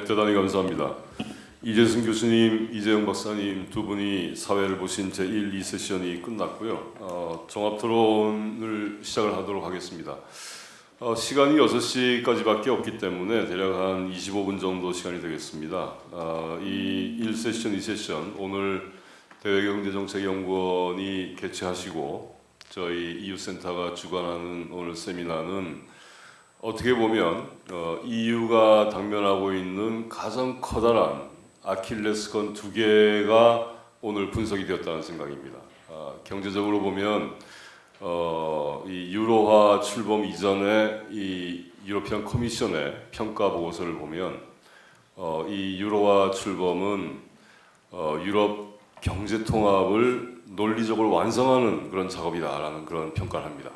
대단히 감사합니다. 이재승 교수님, 이재용 박사님 두 분이 사회를 보신 제1, 2세션이 끝났고요. 종합토론을 시작을 하도록 하겠습니다. 시간이 6시까지밖에 없기 때문에 대략 한 25분 정도 시간이 되겠습니다. 이 1세션, 2세션 오늘 대외경제정책연구원이 개최하시고 저희 EU센터가 주관하는 오늘 세미나는 어떻게 보면 EU가 당면하고 있는 가장 커다란 아킬레스건 두 개가 오늘 분석이 되었다는 생각입니다. 경제적으로 보면 이 유로화 출범 이전에 이 유로피안 커미션의 평가 보고서를 보면 이 유로화 출범은 유럽 경제 통합을 논리적으로 완성하는 그런 작업이다라는 그런 평가를 합니다.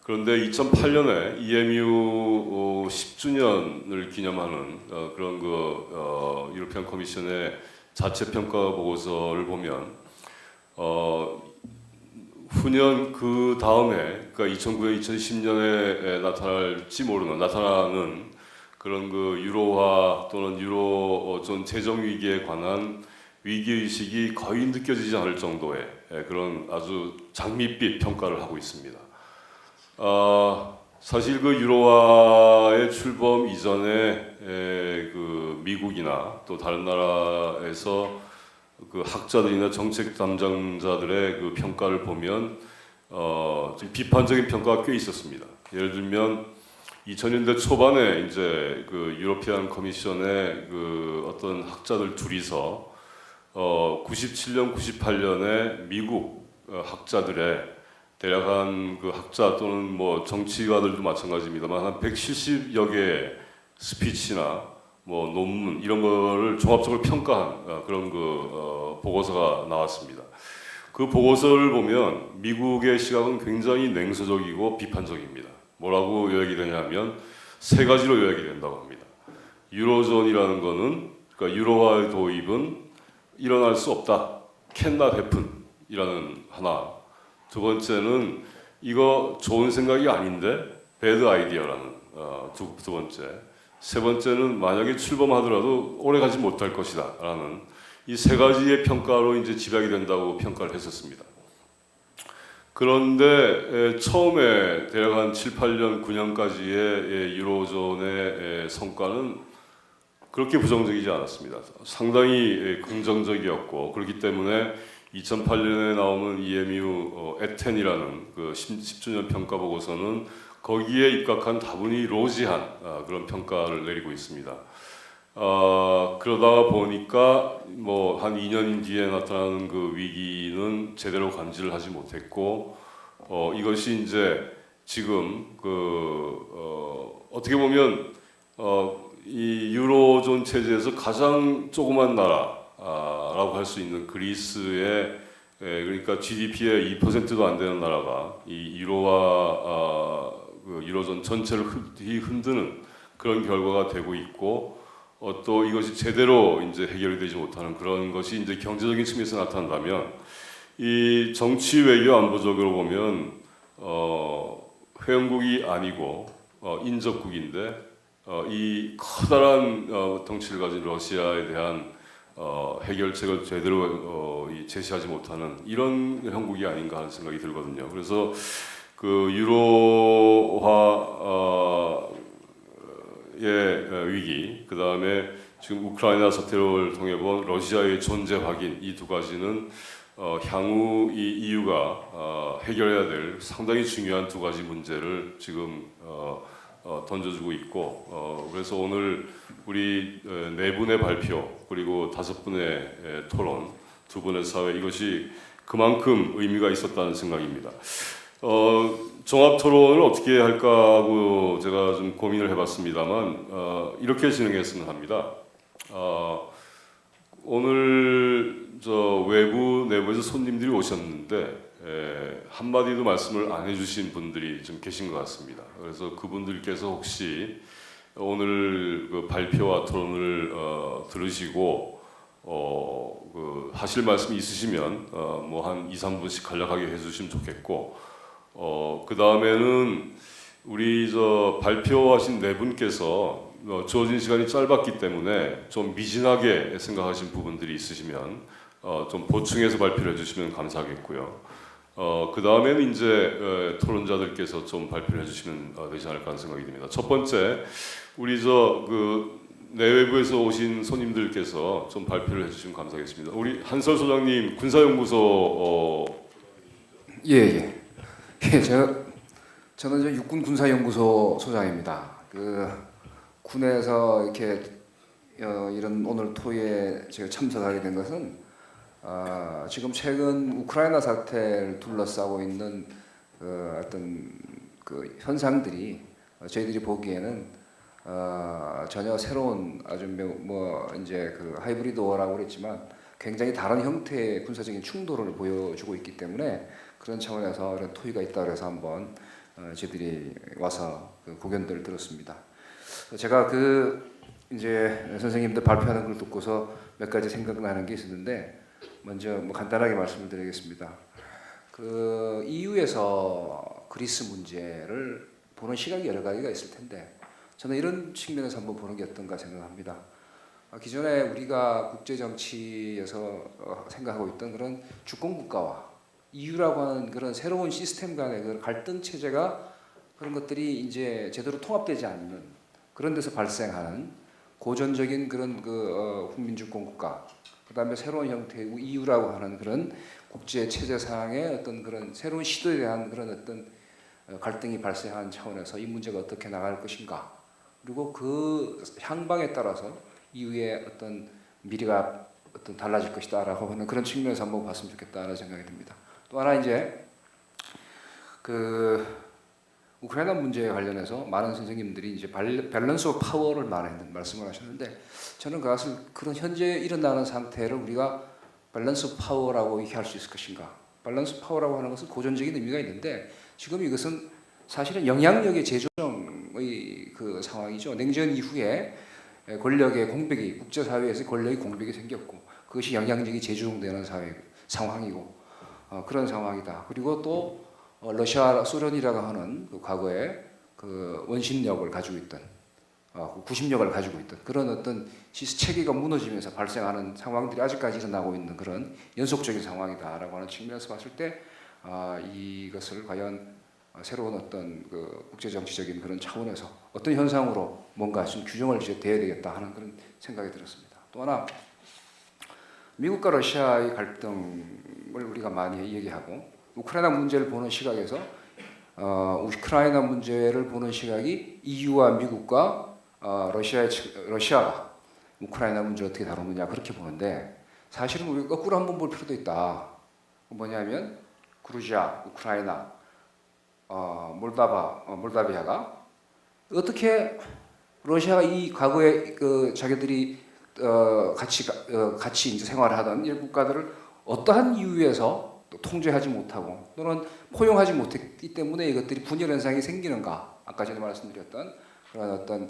그런데 2008년에 EMU 10주년을 기념하는 그런 유로피안 커미션의 자체 평가 보고서를 보면 후년 그 다음에 그러니까 2009년, 2010년에 나타나는 그런 유로화 또는 유로존 재정 위기에 관한 위기 의식이 거의 느껴지지 않을 정도의 그런 아주 장밋빛 평가를 하고 있습니다. 사실 유로화의 출범 이전에 미국이나 또 다른 나라에서 학자들이나 정책 담당자들의 평가를 보면 좀 비판적인 평가가 꽤 있었습니다. 예를 들면 2000년대 초반에 이제 유로피안 커미션의 어떤 학자들 둘이서 97년, 98년에 미국 학자들의 대략 한 학자 또는 정치가들도 마찬가지입니다만 한 170여 개의 스피치나 논문 이런 거를 종합적으로 평가한 그런 보고서가 나왔습니다. 그 보고서를 보면 미국의 시각은 굉장히 냉소적이고 비판적입니다. 뭐라고 요약이 되냐면 세 가지로 요약이 된다고 합니다. 유로존이라는 거는 그러니까 유로화의 도입은 일어날 수 없다. cannot happen 이라는 하나. 두 번째는 이거 좋은 생각이 아닌데 bad idea라는 두 번째. 세 번째는 만약에 출범하더라도 오래 가지 못할 것이다라는 이 세 가지의 평가로 이제 집약이 된다고 평가를 했었습니다. 그런데 처음에 대략 한 7, 8년, 9년까지의 유로존의 성과는 그렇게 부정적이지 않았습니다. 상당히 긍정적이었고 그렇기 때문에 2008년에 나오는 EMU 에텐이라는 10주년 평가 보고서는 거기에 입각한 다분히 로지한 그런 평가를 내리고 있습니다. 그러다가 보니까 한 2년 뒤에 나타나는 위기는 제대로 감지를 하지 못했고 이것이 이제 지금 어떻게 보면 이 유로존 체제에서 가장 조그만 나라라고 할 수 있는 그리스의 그러니까 GDP의 2%도 안 되는 나라가 이 유로와 유로존 전체를 흔드는 그런 결과가 되고 있고 또 이것이 제대로 이제 해결이 되지 못하는 그런 것이 이제 경제적인 측면에서 나타난다면 이 정치 외교 안보적으로 보면 회원국이 아니고 인접국인데 이 커다란 덩치를 가진 러시아에 대한 해결책을 제대로 제시하지 못하는 이런 형국이 아닌가 하는 생각이 들거든요. 그래서 유로화의 위기, 그 다음에 지금 우크라이나 사태를 통해 본 러시아의 존재 확인 이 두 가지는 향후 이 EU가 해결해야 될 상당히 중요한 두 가지 문제를 지금 던져주고 있고 그래서 오늘 우리 네 분의 발표 그리고 5분의 토론, 2분의 사회 이것이 그만큼 의미가 있었다는 생각입니다. 종합 토론을 어떻게 할까 하고 제가 좀 고민을 해봤습니다만 이렇게 진행했으면 합니다. 오늘 내부에서 손님들이 오셨는데 한마디도 말씀을 안 해주신 분들이 좀 계신 것 같습니다. 그래서 그분들께서 혹시 오늘 발표와 토론을 들으시고 하실 말씀이 있으시면 한 2, 3분씩 간략하게 해주시면 좋겠고 그 다음에는 우리 발표하신 네 분께서 주어진 시간이 짧았기 때문에 좀 미진하게 생각하신 부분들이 있으시면 좀 보충해서 발표를 해주시면 감사하겠고요. 그 다음에는 이제 토론자들께서 좀 발표를 해주시면 되지 않을까 하는 생각이 듭니다. 첫 번째, 우리 내외부에서 오신 손님들께서 좀 발표를 해주시면 감사하겠습니다. 우리 한설 소장님, 군사연구소 예. 저는 저 육군 군사연구소 소장입니다. 그 군에서 이렇게 이런 오늘 토의에 제가 참석하게 된 것은 지금 최근 우크라이나 사태를 둘러싸고 있는 어떤 그 현상들이 저희들이 보기에는 전혀 새로운 아주 뭐 이제 그 하이브리드 워라고 그랬지만 굉장히 다른 형태의 군사적인 충돌을 보여주고 있기 때문에 그런 차원에서 이런 토의가 있다 그래서 한번 저희들이 와서 그 고견들을 들었습니다. 제가 그 이제 선생님들 발표하는 걸 듣고서 몇 가지 생각나는 게 있었는데 먼저 뭐 간단하게 말씀을 드리겠습니다. 그 EU에서 그리스 문제를 보는 시각이 여러 가지가 있을 텐데 저는 이런 측면에서 한번 보는 게 어떤가 생각합니다. 기존에 우리가 국제 정치에서 생각하고 있던 그런 주권 국가와 EU라고 하는 그런 새로운 시스템 간의 그런 갈등 체제가 그런 것들이 이제 제대로 통합되지 않는 그런 데서 발생하는 고전적인 그런 국민주권 국가, 그다음에 새로운 형태의 EU라고 하는 그런 국제 체제상의 어떤 그런 새로운 시도에 대한 그런 어떤 갈등이 발생한 차원에서 이 문제가 어떻게 나갈 것인가, 그리고 그 향방에 따라서 EU의 어떤 미래가 어떤 달라질 것이다라고 하는 그런 측면에서 한번 봤으면 좋겠다는 생각이 듭니다. 또 하나 이제 그 우크라이나 문제에 관련해서 많은 선생님들이 이제 밸런스 오브 파워를 말씀을 하셨는데 저는 그것을 그런 현재 일어나는 상태를 우리가 밸런스 오브 파워라고 얘기할 수 있을 것인가? 밸런스 파워라고 하는 것은 고전적인 의미가 있는데 지금 이것은 사실은 영향력의 재조정의 그 상황이죠. 냉전 이후에 권력의 공백이 국제사회에서 권력의 공백이 생겼고 그것이 영향력이 재조정되는 상황이고 그런 상황이다. 그리고 또 러시아, 소련이라고 하는 그 과거에 그 원심력을 가지고 있던 구심력을 가지고 있던 그런 어떤 체계가 무너지면서 발생하는 상황들이 아직까지 일어나고 있는 그런 연속적인 상황이다라고 하는 측면에서 봤을 때 이것을 과연 새로운 어떤 그 국제 정치적인 그런 차원에서 어떤 현상으로 뭔가 좀 규정을 대야 되겠다 하는 그런 생각이 들었습니다. 또 하나 미국과 러시아의 갈등을 우리가 많이 얘기하고 우크라이나 문제를 보는 시각에서 우크라이나 문제를 보는 시각이 EU와 미국과 러시아가 우크라이나 문제를 어떻게 다루느냐 그렇게 보는데 사실은 우리가 거꾸로 한번 볼 필요도 있다. 뭐냐면 그루지아, 우크라이나, 몰다비아가 어떻게 러시아가 이 과거에 그 자기들이 같이 이제 생활하던 이 국가들을 어떠한 이유에서 통제하지 못하고 또는 포용하지 못했기 때문에 이것들이 분열 현상이 생기는가? 아까 전에 말씀드렸던 그런 어떤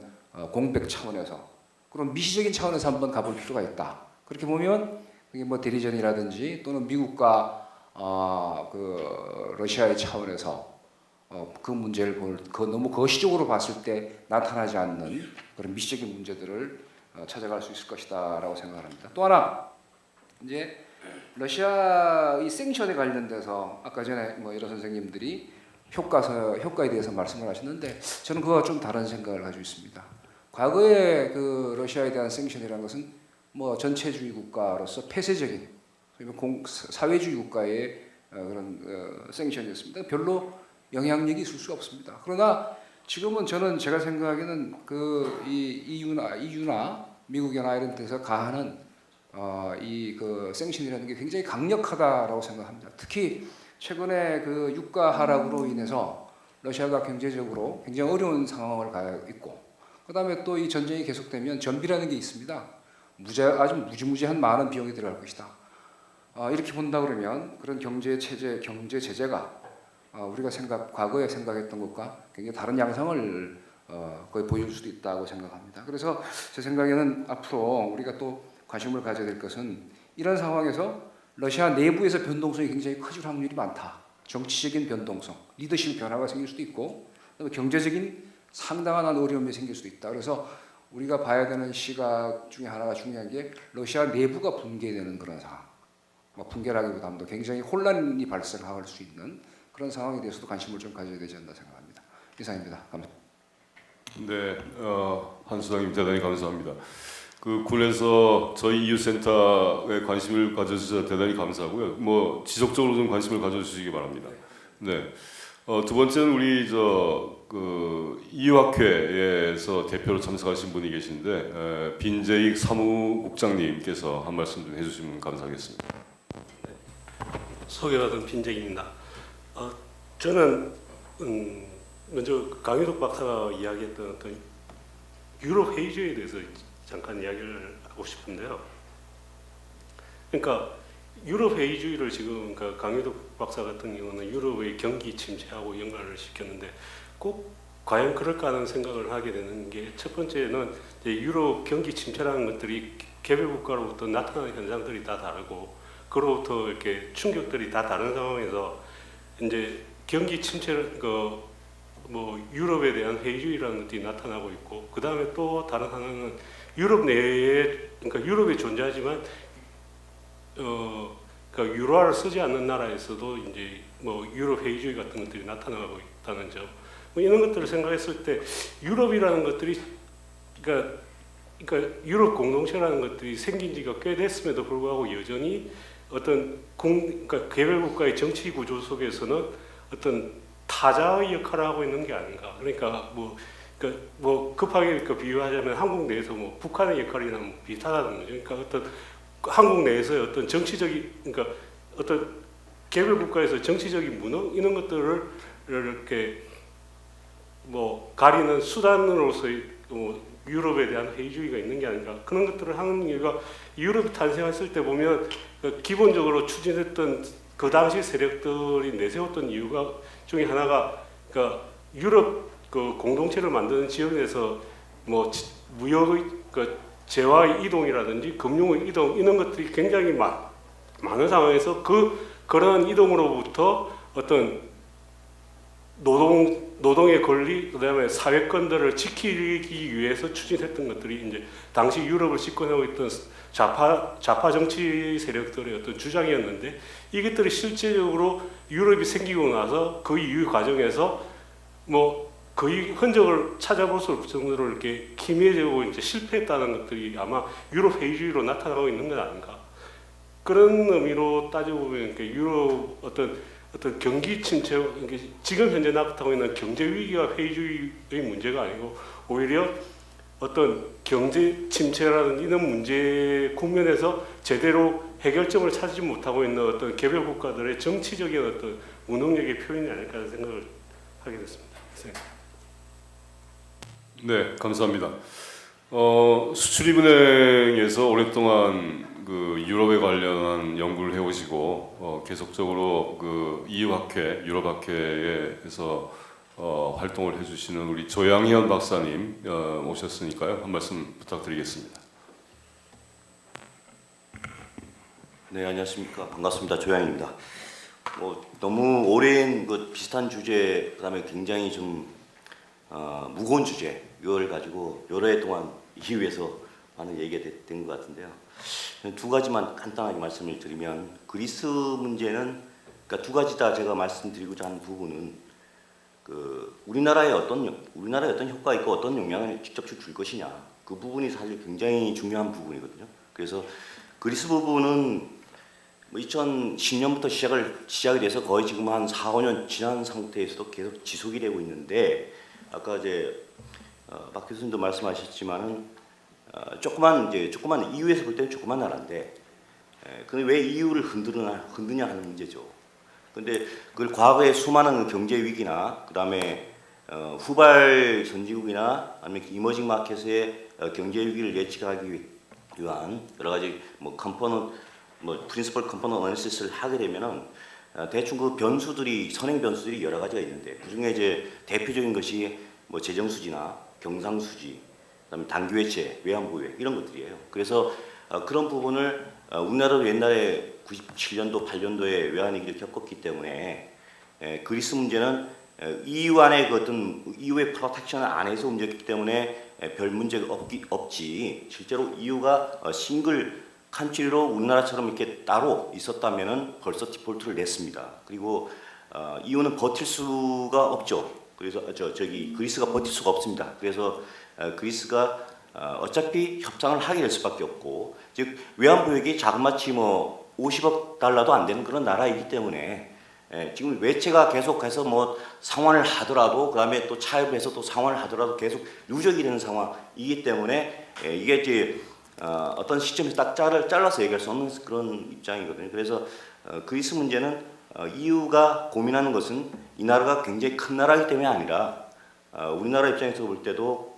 공백 차원에서 그런 미시적인 차원에서 한번 가볼 필요가 있다. 그렇게 보면 그게 뭐 대리전이라든지 또는 미국과 그 러시아의 차원에서 그 문제를 너무 거시적으로 봤을 때 나타나지 않는 그런 미시적인 문제들을 찾아갈 수 있을 것이다라고 생각합니다. 또 하나 이제 러시아의 생션에 관련돼서 아까 전에 뭐 여러 선생님들이 효과에 대해서 말씀을 하셨는데 저는 그와 좀 다른 생각을 가지고 있습니다. 과거에 그 러시아에 대한 생션이라는 것은 뭐 전체주의 국가로서 폐쇄적인 사회주의 국가의 그런 생션이었습니다. 별로 영향력이 있을 수가 없습니다. 그러나 지금은 저는 제가 생각하기에는 그 EU나 미국이나 이런 데서 가하는 이 그 생션이라는 게 굉장히 강력하다라고 생각합니다. 특히 최근에 그 유가 하락으로 인해서 러시아가 경제적으로 굉장히 어려운 상황을 가 있고, 그다음에 또 이 전쟁이 계속되면 전비라는 게 있습니다. 아주 무지무지한 많은 비용이 들어갈 것이다. 이렇게 본다 그러면 그런 경제 제재가 우리가 과거에 생각했던 것과 굉장히 다른 양상을 거의 보여줄 수도 있다고 생각합니다. 그래서 제 생각에는 앞으로 우리가 또 관심을 가져야 될 것은 이런 상황에서 러시아 내부에서 변동성이 굉장히 커질 확률이 많다. 정치적인 변동성, 리더십 변화가 생길 수도 있고, 경제적인 상당한 어려움이 생길 수도 있다. 그래서 우리가 봐야 되는 시각 중에 하나가 중요한 게 러시아 내부가 붕괴되는 그런 상황. 뭐 붕괴라기보다도 굉장히 혼란이 발생할 수 있는 그런 상황에 대해서도 관심을 좀 가져야 되지 않나 생각합니다. 이상입니다. 감사합니다. 네, 한 수장님 대단히 감사합니다. 그 군에서 저희 이웃센터에 관심을 가져주셔서 대단히 감사하고요. 뭐 지속적으로 좀 관심을 가져주시기 바랍니다. 네. 두 번째는 우리 그 이유학회에서 대표로 참석하신 분이 계신데 빈재익 사무국장님께서 한 말씀 좀 해주시면 감사하겠습니다. 소개받은 빈재익입니다. 저는 먼저 강유덕 박사가 이야기했던 어떤 유럽 회의주의에 대해서 잠깐 이야기를 하고 싶은데요. 그러니까 유럽 회의주의를 지금 그러니까 강유덕 박사 같은 경우는 유럽의 경기 침체하고 연관을 시켰는데 꼭 과연 그럴까 하는 생각을 하게 되는 게 첫 번째는 이제 유럽 경기 침체라는 것들이 개별 국가로부터 나타나는 현상들이 다 다르고 그로부터 이렇게 충격들이 다 다른 상황에서 이제 경기 침체를 뭐 유럽에 대한 회의주의라는 것들이 나타나고 있고 그 다음에 또 다른 하나는 유럽 내에 그러니까 유럽에 존재하지만 그러니까 유로화를 쓰지 않는 나라에서도 이제 뭐 유럽 회의주의 같은 것들이 나타나고 있다는 점 뭐 이런 것들을 생각했을 때 유럽이라는 것들이 그러니까 유럽 공동체라는 것들이 생긴 지가 꽤 됐음에도 불구하고 여전히 어떤 그러니까 개별 국가의 정치 구조 속에서는 어떤 타자의 역할을 하고 있는 게 아닌가. 그러니까 뭐 급하게 비유하자면 한국 내에서 뭐 북한의 역할이나 뭐 비슷하다는 거죠. 그러니까 어떤 한국 내에서의 어떤 정치적인 그러니까 어떤 개별 국가에서 정치적인 무능 이런 것들을 이렇게 뭐 가리는 수단으로서의 유럽에 대한 회의주의가 있는 게 아닌가 그런 것들을 하는 이유가 유럽이 탄생했을 때 보면 기본적으로 추진했던 그 당시 세력들이 내세웠던 이유가 중에 하나가 그러니까 유럽 그 공동체를 만드는 지역에서 뭐 무역의 재화의 이동이라든지 금융의 이동 이런 것들이 굉장히 많은 상황에서 그런 이동으로부터 어떤 노동의 권리, 그다음에 사회권들을 지키기 위해서 추진했던 것들이 이제 당시 유럽을 집권하고 있던 좌파 정치 세력들의 어떤 주장이었는데 이것들이 실제적으로 유럽이 생기고 나서 그 이후 과정에서 뭐 거의 흔적을 찾아볼 수 없을 정도로 이렇게 희미해지고 이제 실패했다는 것들이 아마 유럽 회의주의로 나타나고 있는 건 아닌가 그런 의미로 따져보면 유럽 어떤 경기 침체, 지금 현재 나타나고 있는 경제 위기와 회의주의의 문제가 아니고 오히려 어떤 경제 침체라는 이런 문제 국면에서 제대로 해결점을 찾지 못하고 있는 어떤 개별 국가들의 정치적인 어떤 무능력의 표현이 아닐까 하는 생각을 하게 됐습니다. 네, 감사합니다. 수출입은행에서 오랫동안 그 유럽에 관련한 연구를 해오시고 계속적으로 그 EU학회, 유럽학회에서 활동을 해주시는 우리 조양현 박사님 오셨으니까요. 한 말씀 부탁드리겠습니다. 네, 안녕하십니까. 반갑습니다. 조양입니다. 너무 오랜 비슷한 주제, 그다음에 굉장히 좀 무거운 주제, 이걸 가지고 여러 해 동안 이후에서 많은 얘기가 된 것 같은데요. 두 가지만 간단하게 말씀을 드리면 그리스 문제는 그러니까 두 가지 다 제가 말씀드리고자 하는 부분은 우리나라에 어떤 효과가 있고 어떤 영향을 직접 줄 것이냐 그 부분이 사실 굉장히 중요한 부분이거든요. 그래서 그리스 부분은 2010년부터 시작이 돼서 거의 지금 한 4, 5년 지난 상태에서도 계속 지속이 되고 있는데 아까 이제 박 교수님도 말씀하셨지만은 조그만 EU에서 볼 때는 조그만 나라인데 근데 왜 EU를 흔드냐 하는 문제죠. 근데 그걸 과거에 수많은 경제 위기나 그다음에 후발 선진국이나 아니면 이머징 마켓의 경제 위기를 예측하기 위한 여러 가지 프린시플 컴포넌트 어널리시스를 하게 되면은 대충 그 선행 변수들이 여러 가지가 있는데 그 중에 이제 대표적인 것이 재정 수지나 경상 수지, 그다음에 단기 외채, 외환 보유 이런 것들이에요. 그래서 그런 부분을 우리나라도 옛날에 97년도, 8년도에 외환 위기를 겪었기 때문에 그리스 문제는 EU 안에 어떤 EU의 프로텍션 안에서 움직였기 때문에 별 문제가 없지 실제로 EU가 싱글 칸트리로 우리나라처럼 이렇게 따로 있었다면은 벌써 디폴트를 냈습니다. 그리고 EU는 버틸 수가 없죠. 그래서 저기 그리스가 버틸 수가 없습니다. 그래서 그리스가 어차피 협상을 하게 될 수밖에 없고, 즉 외환보유액이 자그마치 뭐 50억 달러도 안 되는 그런 나라이기 때문에 지금 외채가 계속해서 뭐 상환을 하더라도 그다음에 또 차입해서 또 상환을 하더라도 계속 누적이 되는 상황이기 때문에 이게 이제 어떤 시점에서 딱 잘라서 얘기할 수 없는 그런 입장이거든요. 그래서 그리스 문제는 EU가 고민하는 것은 이 나라가 굉장히 큰 나라이기 때문이 아니라 우리나라 입장에서 볼 때도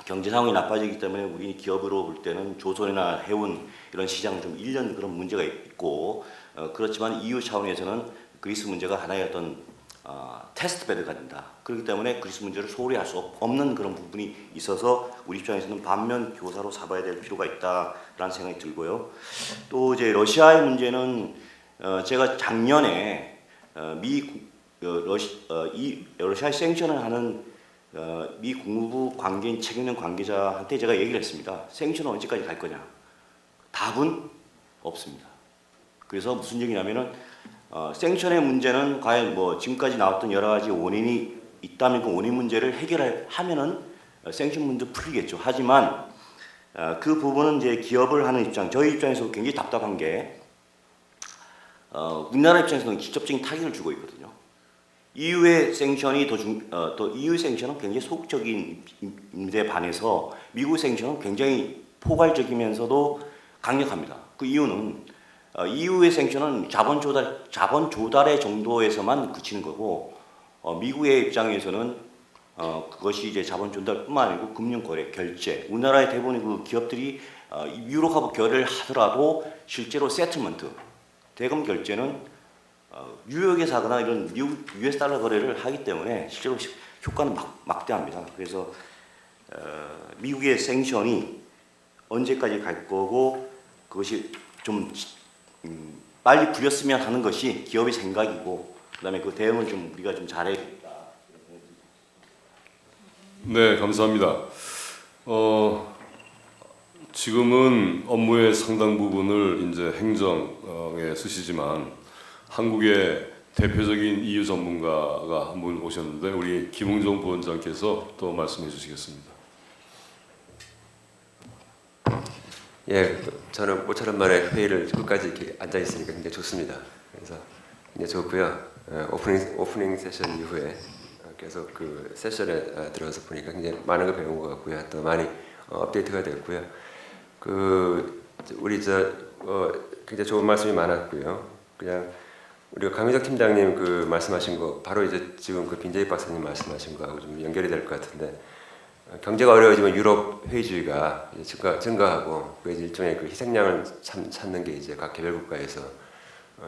경제 상황이 나빠지기 때문에 우리 기업으로 볼 때는 조선이나 해운 이런 시장 좀 일련 그런 문제가 있고, 그렇지만 EU 차원에서는 그리스 문제가 하나의 어떤 테스트 베드가 된다. 그렇기 때문에 그리스 문제를 소홀히 할 수 없는 그런 부분이 있어서 우리 입장에서는 반면 교사로 삼아야 될 필요가 있다라는 생각이 들고요. 또 이제 러시아의 문제는 제가 작년에 러시아의 생션을 하는 미 국무부 관계인 책임있는 관계자한테 제가 얘기를 했습니다. 생션은 언제까지 갈 거냐? 답은 없습니다. 그래서 무슨 얘기냐면은 생션의 문제는 과연 뭐 지금까지 나왔던 여러 가지 원인이 있다면 그 원인 문제를 해결하면은 생션 문제 풀리겠죠. 하지만 그 부분은 이제 기업을 하는 입장, 저희 입장에서 굉장히 답답한 게 우리나라 입장에서는 직접적인 타격을 주고 있거든요. EU의 생션이 또 EU 생션은 굉장히 소극적인 데 반해서 미국 생션은 굉장히 포괄적이면서도 강력합니다. 그 이유는 EU의 생션은 자본 조달의 정도에서만 그치는 거고, 미국의 입장에서는 그것이 이제 자본 조달뿐만 아니고 금융 거래, 결제, 우리나라의 대부분의 그 기업들이 유로하고 거래를 하더라도 실제로 세틀먼트, 대금 결제는 뉴욕에서 하거나 이런 미국 US 달러 거래를 하기 때문에 실제로 효과는 막대합니다. 그래서 미국의 생션이 언제까지 갈 거고 그것이 좀 빨리 풀렸으면 하는 것이 기업의 생각이고, 그다음에 그 대응을 좀 우리가 좀 잘해. 네, 감사합니다. 지금은 업무의 상당 부분을 이제 행정에 쓰시지만 한국의 대표적인 EU 전문가가 한 분 오셨는데 우리 김웅정 부원장께서 또 말씀해 주시겠습니다. 예, 저는 모처럼 만에 회의를 끝까지 이렇게 앉아 있으니까 굉장히 좋습니다. 그래서 굉장히 좋고요. 오프닝 세션 이후에 계속 그 세션에 들어서 보니까 굉장히 많은 걸 배운 것 같고요. 또 많이 업데이트가 됐고요. 우리 굉장히 좋은 말씀이 많았고요. 그냥 우리가 강민석 팀장님 그 말씀하신 거 바로 이제 지금 그 빈제이 박사님 말씀하신 거하고 좀 연결이 될 것 같은데, 경제가 어려워지면 유럽 회의주의가 이제 증가하고 그 일종의 그 희생양을 찾는 게 이제 각 개별 국가에서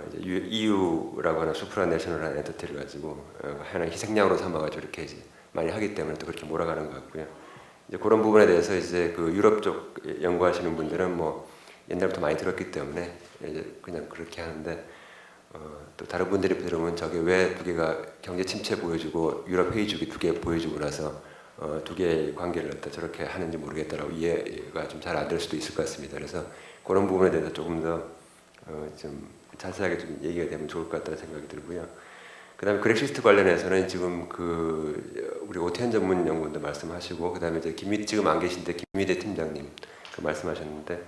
이제 EU라고 하는 수프라내셔널한 엔터티를 가지고 하나의 희생양으로 삼아가지고 이렇게 이제 많이 하기 때문에 또 그렇게 몰아가는 것 같고요. 이제 그런 부분에 대해서 이제 그 유럽 쪽 연구하시는 분들은 뭐 옛날부터 많이 들었기 때문에 이제 그냥 그렇게 하는데, 또 다른 분들이 들으면 저게 왜 두 개가 경제 침체 보여주고 유럽 회의주기 두 개 보여주고 나서 두 개의 관계를 갖다 저렇게 하는지 모르겠다라고 이해가 좀 잘 안 될 수도 있을 것 같습니다. 그래서 그런 부분에 대해서 조금 더 좀 자세하게 좀 얘기가 되면 좋을 것 같다는 생각이 들고요. 그다음에 그렉시트 관련해서는 지금 우리 오태현 전문 연구원도 말씀하시고, 그다음에 이제 지금 안 계신데 김미대 팀장님 말씀하셨는데,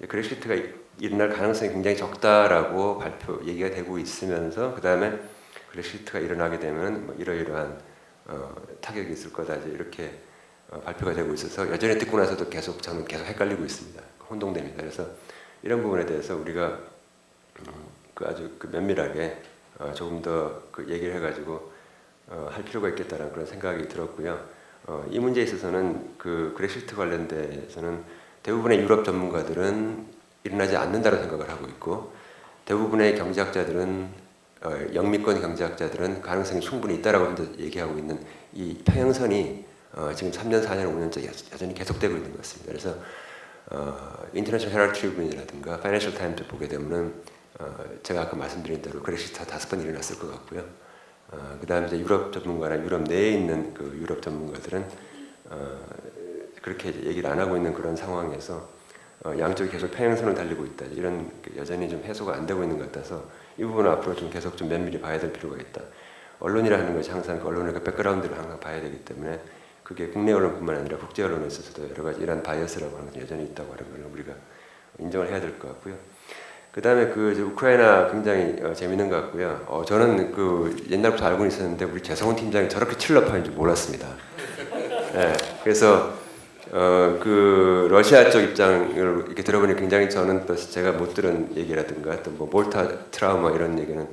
그렉시트가 일어날 가능성이 굉장히 적다라고 얘기가 되고 있으면서, 그다음에 그렉시트가 일어나게 되면 뭐 이러이러한 타격이 있을 거다 이렇게 발표가 되고 있어서 여전히 듣고 나서도 저는 계속 헷갈리고 있습니다. 혼동됩니다. 그래서 이런 부분에 대해서 우리가 아주 면밀하게 조금 더 얘기를 해가지고 할 필요가 있겠다는 그런 생각이 들었고요. 이 문제에 있어서는 그렉시트 관련돼서는 대부분의 유럽 전문가들은 일어나지 않는다는 생각을 하고 있고, 대부분의 경제학자들은 영미권 경제학자들은 가능성이 충분히 있다라고 얘기하고 있는 이 평행선이 지금 3년, 4년, 5년째 여전히 계속되고 있는 것 같습니다. 그래서 인터내셔널 헤럴드 트리뷴이라든가 파이낸셜 타임즈 보게 되면은 제가 아까 말씀드린 대로 그렉시트 5번 일어났을 것 같고요. 그다음에 이제 유럽 전문가나 유럽 내에 있는 그 유럽 전문가들은 그렇게 이제 얘기를 안 하고 있는 그런 상황에서 양쪽이 계속 평행선을 달리고 있다. 이런 여전히 좀 해소가 안 되고 있는 것 같아서 이 부분은 앞으로 좀 계속 좀 면밀히 봐야 될 필요가 있다. 언론이라는 것이 항상 그 언론의 그 백그라운드를 항상 봐야 되기 때문에 그게 국내 언론뿐만 아니라 국제 언론에 있어서도 여러 가지 이런 바이어스라고 하는 것이 여전히 있다고 하는 걸 우리가 인정을 해야 될 것 같고요. 그 다음에 그 이제 우크라이나 굉장히 재밌는 것 같고요. 저는 그 옛날부터 알고 있었는데 우리 재성훈 팀장이 저렇게 칠럽하는 줄 몰랐습니다. 네, 그래서 그 러시아 쪽 입장을 이렇게 들어보니 굉장히 저는 또 제가 못 들은 얘기라든가 또 뭐 몰타 트라우마 이런 얘기는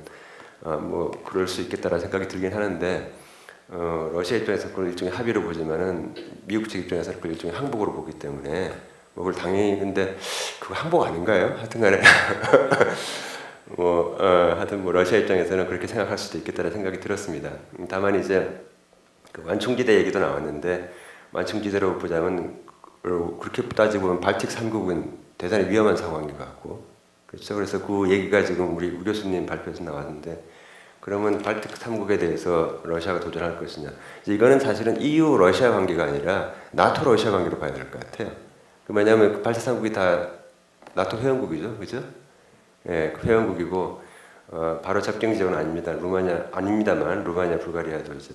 뭐 그럴 수 있겠다라는 생각이 들긴 하는데 러시아 입장에서 그걸 일종의 합의로 보지만은 미국 측 입장에서는 그걸 일종의 항복으로 보기 때문에 뭐 그걸 당연히 근데 그거 항복 아닌가요? 하여튼간에 하여튼 뭐 러시아 입장에서는 그렇게 생각할 수도 있겠다는 생각이 들었습니다. 다만 이제 그 완충지대 얘기도 나왔는데 완충지대로 보자면 그렇게 따지고 보면 발틱 3국은 대단히 위험한 상황인 것 같고 그렇죠. 그래서 그 얘기가 지금 우리 우 교수님 발표에서 나왔는데 그러면 발틱 3국에 대해서 러시아가 도전할 것이냐 이거는 사실은 EU 러시아 관계가 아니라 나토 러시아 관계로 봐야 될 것 같아요. 왜냐하면 그 발틱 3국이 다 나토 회원국이죠, 그죠? 예, 그 회원국이고 바로 접경 지역은 아닙니다. 아닙니다만 루마니아, 불가리아도 이제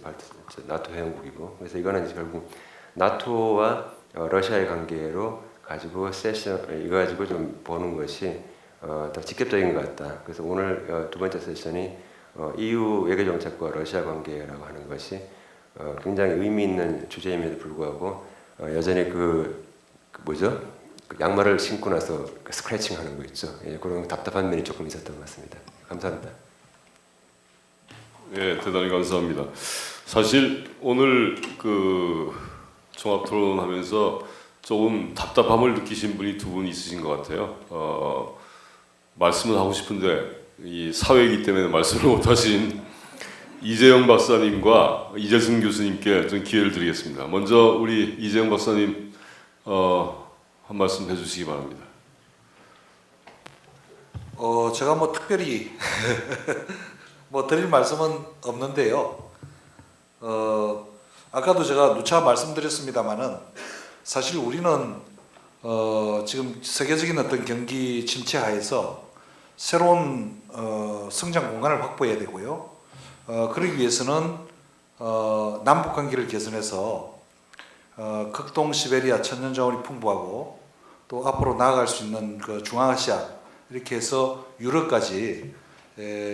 나토 회원국이고 그래서 이거는 이제 결국 나토와 러시아의 관계로 가지고 세션 이거 가지고 좀 보는 것이 더 직접적인 것 같다. 그래서 오늘 두 번째 세션이 EU 외교 정책과 러시아 관계라고 하는 것이 굉장히 의미 있는 주제임에도 불구하고 여전히 그 뭐죠? 그 양말을 신고 나서 그 스크래칭하는 거 있죠. 예, 그런 답답한 면이 조금 있었던 것 같습니다. 감사합니다. 예, 대단히 감사합니다. 사실 오늘 그 종합 토론하면서 조금 답답함을 느끼신 분이 두 분 있으신 것 같아요. 말씀을 하고 싶은데 이 사회이기 때문에 말씀을 못하신 이재영 박사님과 이재승 교수님께 좀 기회를 드리겠습니다. 먼저 우리 이재영 박사님 한 말씀 해주시기 바랍니다. 제가 뭐 특별히 뭐 드릴 말씀은 없는데요. 아까도 제가 누차 말씀드렸습니다만은 사실 우리는 지금 세계적인 어떤 경기 침체 하에서 새로운 성장 공간을 확보해야 되고요. 그러기 위해서는 남북 관계를 개선해서 극동 시베리아 천년 자원이 풍부하고 또 앞으로 나아갈 수 있는 그 중앙아시아 이렇게 해서 유럽까지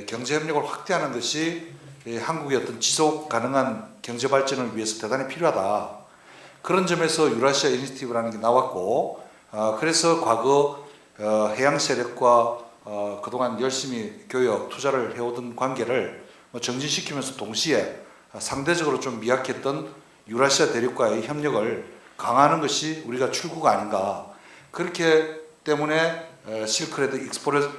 경제 협력을 확대하는 것이 한국의 어떤 지속 가능한 경제 발전을 위해서 대단히 필요하다. 그런 점에서 유라시아 이니시티브라는 게 나왔고, 그래서 과거 해양 세력과 그동안 열심히 교역 투자를 해오던 관계를 정진시키면서 동시에 상대적으로 좀 미약했던 유라시아 대륙과의 협력을 강화하는 것이 우리가 출구가 아닌가. 그렇기 때문에 실크레드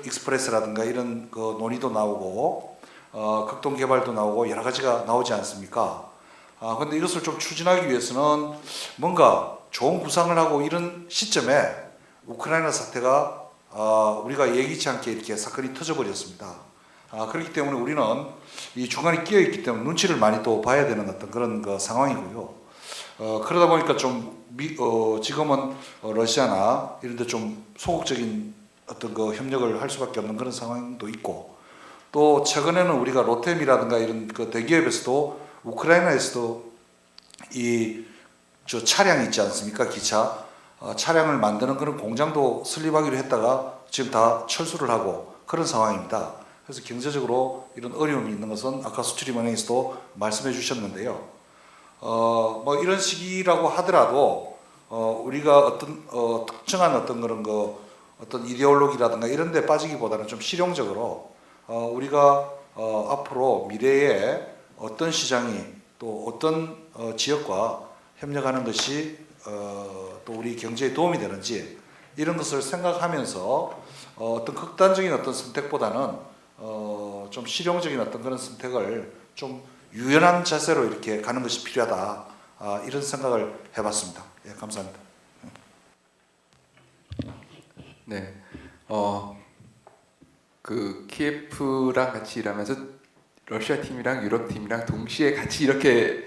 익스프레스라든가 이런 그 논의도 나오고 극동 개발도 나오고 여러 가지가 나오지 않습니까? 그런데 이것을 좀 추진하기 위해서는 뭔가 좋은 구상을 하고 이런 시점에 우크라이나 사태가 우리가 예기치 않게 이렇게 사건이 터져버렸습니다. 그렇기 때문에 우리는 이 중간에 끼어 있기 때문에 눈치를 많이 또 봐야 되는 어떤 그런 그 상황이고요. 그러다 보니까 좀 지금은 러시아나 이런 데 좀 소극적인 어떤 그 협력을 할 수밖에 없는 그런 상황도 있고 또 최근에는 우리가 로템이라든가 이런 그 대기업에서도 우크라이나에서도 저 차량 있지 않습니까? 기차 차량을 만드는 그런 공장도 설립하기로 했다가 지금 다 철수를 하고 그런 상황입니다. 그래서 경제적으로 이런 어려움이 있는 것은 아까 수출입은행에서도 말씀해 주셨는데요. 뭐 이런 시기라고 하더라도 우리가 어떤 특정한 어떤 그런 거 어떤 이데올로기라든가 이런 데 빠지기보다는 좀 실용적으로 우리가 앞으로 미래에 어떤 시장이 또 어떤 지역과 협력하는 것이 또 우리 경제에 도움이 되는지 이런 것을 생각하면서 어떤 극단적인 어떤 선택보다는 좀 실용적인 어떤 그런 선택을 좀 유연한 자세로 이렇게 가는 것이 필요하다. 이런 생각을 해봤습니다. 예, 감사합니다. 네, 그 키예프랑 같이 일하면서 러시아 팀이랑 유럽 팀이랑 동시에 같이 이렇게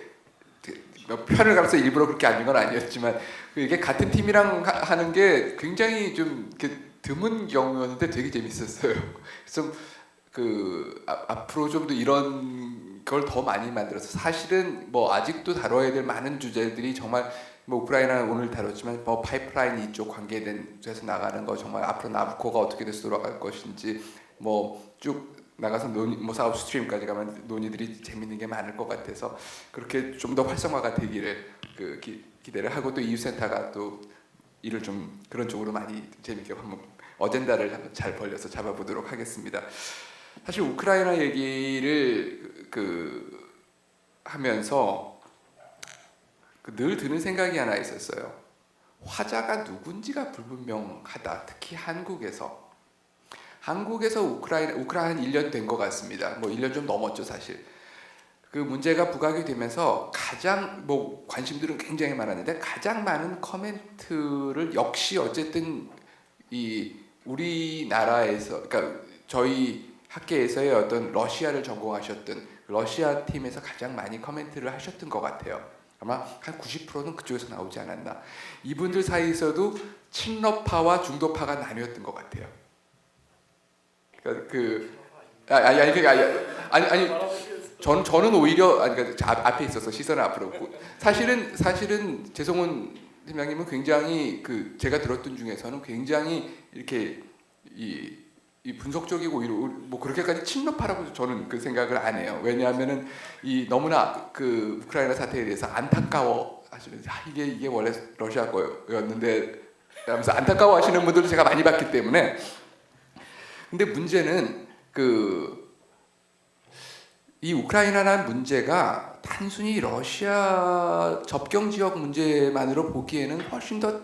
편을 가면서 일부러 그렇게 앉은 건 아니었지만 이게 같은 팀이랑 하는 게 굉장히 좀 이렇게 드문 경우였는데 되게 재밌었어요. 그래서 앞으로 좀 더 이런 걸 더 많이 만들어서 사실은 뭐 아직도 다뤄야 될 많은 주제들이 정말 뭐 우크라이나는 오늘 다뤘지만 뭐 파이프라인 이쪽 관계돼서 나가는 거 정말 앞으로 나부코가 어떻게 돼서 돌아갈 것인지 뭐 쭉 나가서 뭐 사우스 스트림까지 가면 논의들이 재밌는 게 많을 것 같아서 그렇게 좀 더 활성화가 되기를 기대를 하고 또 이웃센터가 또 일을 좀 그런 쪽으로 많이 재밌게 한번 어젠다를 한번 잘 벌려서 잡아보도록 하겠습니다. 사실 우크라이나 얘기를 하면서 늘 드는 생각이 하나 있었어요. 화자가 누군지가 불분명하다. 특히 한국에서 우크라이나 한 1년 된 것 같습니다. 뭐 1년 좀 넘었죠 사실. 그 문제가 부각이 되면서 가장 뭐 관심들은 굉장히 많았는데 가장 많은 커멘트를 역시 어쨌든 이 우리나라에서 그러니까 저희 학계에서의 어떤 러시아를 전공하셨던 러시아 팀에서 가장 많이 커멘트를 하셨던 것 같아요. 아마 한 90%는 그쪽에서 나오지 않았나. 이분들 사이에서도 친러파와 중도파가 나뉘었던 것 같아요. 아니 저는 오히려 그러니까 앞에 있어서 시선을 앞으로 고 사실은 재성훈 팀장님은 굉장히 제가 들었던 중에서는 굉장히 이렇게 이 분석적이고 뭐 그렇게까지 친러파라고 저는 그 생각을 안 해요. 왜냐하면은 이 너무나 우크라이나 사태에 대해서 안타까워 하시면서 이게 원래 러시아 거였는데 하면서 안타까워 하시는 분들도 제가 많이 봤기 때문에. 근데 문제는 이 우크라이나라는 문제가 단순히 러시아 접경 지역 문제만으로 보기에는 훨씬 더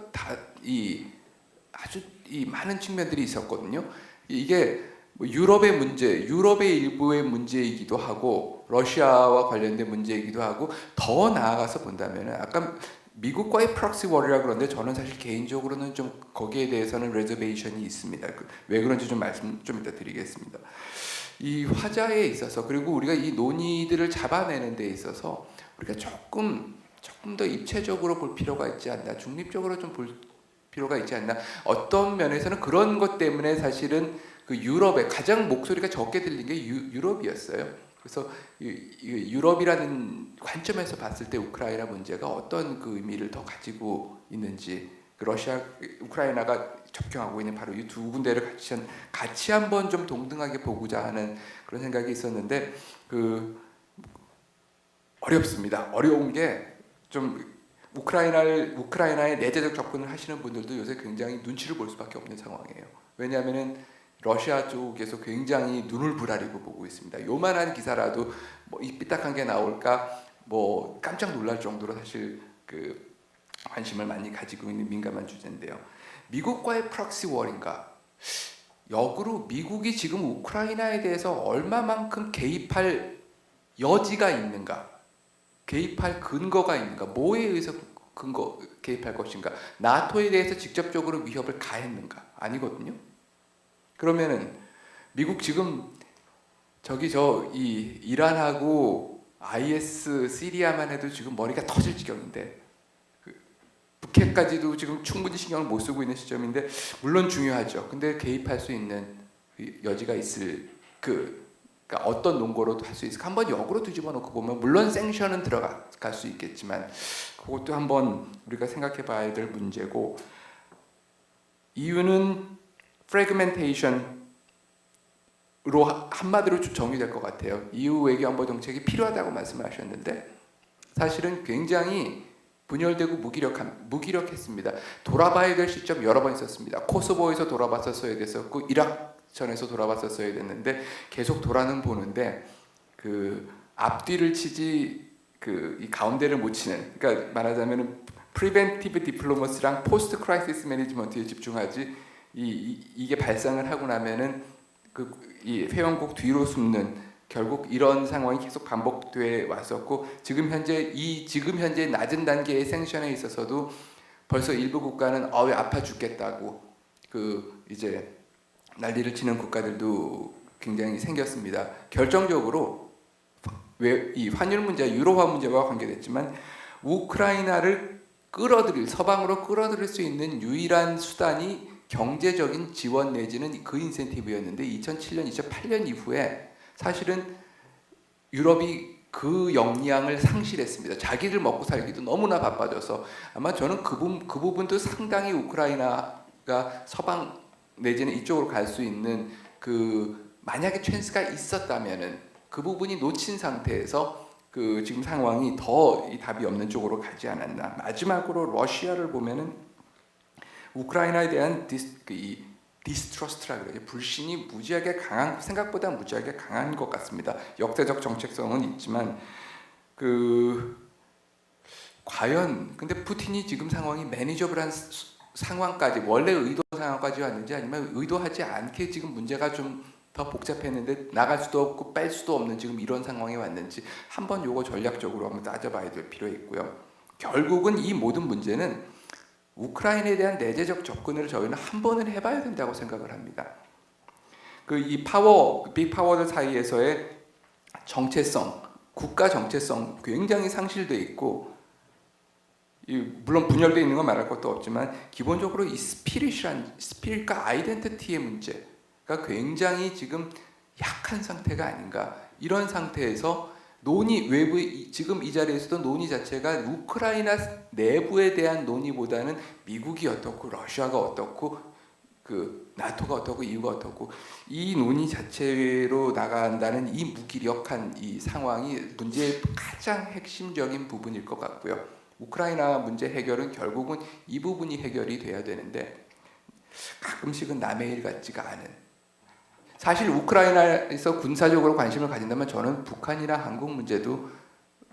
아주 많은 측면들이 있었거든요. 이게 뭐 유럽의 문제, 유럽의 일부의 문제이기도 하고 러시아와 관련된 문제이기도 하고 더 나아가서 본다면은 아까 미국과의 프록시 워리라 그러는데 저는 사실 개인적으로는 좀 거기에 대해서는 레저베이션이 있습니다. 왜 그런지 좀 말씀 좀 이따 드리겠습니다. 이 화자에 있어서 그리고 우리가 이 논의들을 잡아내는 데 있어서 우리가 조금 더 입체적으로 볼 필요가 있지 않나, 중립적으로 좀 볼 필요가 있지 않나. 어떤 면에서는 그런 것 때문에 사실은 유럽에 가장 목소리가 적게 들린 게 유럽이었어요. 그래서 유럽이라는 관점에서 봤을 때 우크라이나 문제가 어떤 의미를 더 가지고 있는지 우크라이나가 접경하고 있는 바로 이 두 군데를 같이 한번 좀 동등하게 보고자 하는 그런 생각이 있었는데 어렵습니다. 어려운 게 좀 우크라이나의 내재적 접근을 하시는 분들도 요새 굉장히 눈치를 볼 수밖에 없는 상황이에요. 왜냐하면은 러시아 쪽에서 굉장히 눈을 부라리고 보고 있습니다. 요만한 기사라도 뭐 이 삐딱한 게 나올까 뭐 깜짝 놀랄 정도로 사실 관심을 많이 가지고 있는 민감한 주제인데요. 미국과의 프록시 워인가? 역으로 미국이 지금 우크라이나에 대해서 얼마만큼 개입할 여지가 있는가? 개입할 근거가 있는가? 뭐에 의해서 개입할 것인가? 나토에 대해서 직접적으로 위협을 가했는가? 아니거든요. 그러면은 미국 지금 이 이란하고 IS 시리아만 해도 지금 머리가 터질 지경인데 북핵까지도 지금 충분히 신경을 못 쓰고 있는 시점인데 물론 중요하죠. 근데 개입할 수 있는 여지가 있을 그러니까 어떤 논거로도 할 수 있을까? 한번 역으로 뒤집어 놓고 보면 물론 생션은 들어갈 수 있겠지만 그것도 한번 우리가 생각해 봐야 될 문제고 이유는 프래그멘테이션으로 한마디로 정의될 것 같아요. EU 외교안보 정책이 필요하다고 말씀하셨는데 사실은 굉장히 분열되고 무기력했습니다. 돌아봐야 될 시점 여러 번 있었습니다. 코소보에서 돌아봤었어야 됐었고 이락전에서 돌아봤었어야 됐는데 계속 돌아는 보는데 앞뒤를 치지 이 가운데를 못 치는 그러니까 말하자면 프리벤티브 디플로머시랑 포스트 크라이시스 매니지먼트에 집중하지 이게 발상을 하고 나면은 이 회원국 뒤로 숨는 결국 이런 상황이 계속 반복돼 왔었고 지금 현재 낮은 단계의 생션에 있어서도 벌써 일부 국가는 왜 아파 죽겠다고 이제 난리를 치는 국가들도 굉장히 생겼습니다. 결정적으로 이 환율 문제, 유로화 문제와 관계됐지만 우크라이나를 서방으로 끌어들일 수 있는 유일한 수단이 경제적인 지원 내지는 그 인센티브였는데 2007년, 2008년 이후에 사실은 유럽이 그 역량을 상실했습니다. 자기를 먹고 살기도 너무나 바빠져서 아마 저는 그 부분도 상당히 우크라이나가 서방 내지는 이쪽으로 갈 수 있는 그 만약에 찬스가 있었다면은 그 부분이 놓친 상태에서 그 지금 상황이 더 이 답이 없는 쪽으로 가지 않았나. 마지막으로 러시아를 보면은 우크라이나에 대한 디스트러스트라 그러죠. 불신이 무지하게 강한, 생각보다 무지하게 강한 것 같습니다. 역대적 정책성은 있지만 과연 근데 푸틴이 지금 상황이 매니저블한 상황까지 원래 의도 상황까지 왔는지 아니면 의도하지 않게 지금 문제가 좀 더 복잡했는데 나갈 수도 없고 뺄 수도 없는 지금 이런 상황에 왔는지 한번 요거 전략적으로 한번 따져봐야 될 필요 있고요. 결국은 이 모든 문제는 우크라이나에 대한 내재적 접근을 저희는 한 번은 해봐야 된다고 생각을 합니다. 이 빅 파워들 사이에서의 정체성, 국가 정체성 굉장히 상실돼 있고, 물론 분열돼 있는 건 말할 것도 없지만 기본적으로 이 스피릿과 아이덴티티의 문제가 굉장히 지금 약한 상태가 아닌가. 이런 상태에서 지금 이 자리에서도 논의 자체가 우크라이나 내부에 대한 논의보다는 미국이 어떻고 러시아가 어떻고 나토가 어떻고 EU가 어떻고 이 논의 자체로 나간다는 이 무기력한 이 상황이 문제의 가장 핵심적인 부분일 것 같고요. 우크라이나 문제 해결은 결국은 이 부분이 해결이 돼야 되는데 가끔씩은 남의 일 같지가 않은. 사실 우크라이나에서 군사적으로 관심을 가진다면 저는 북한이나 한국 문제도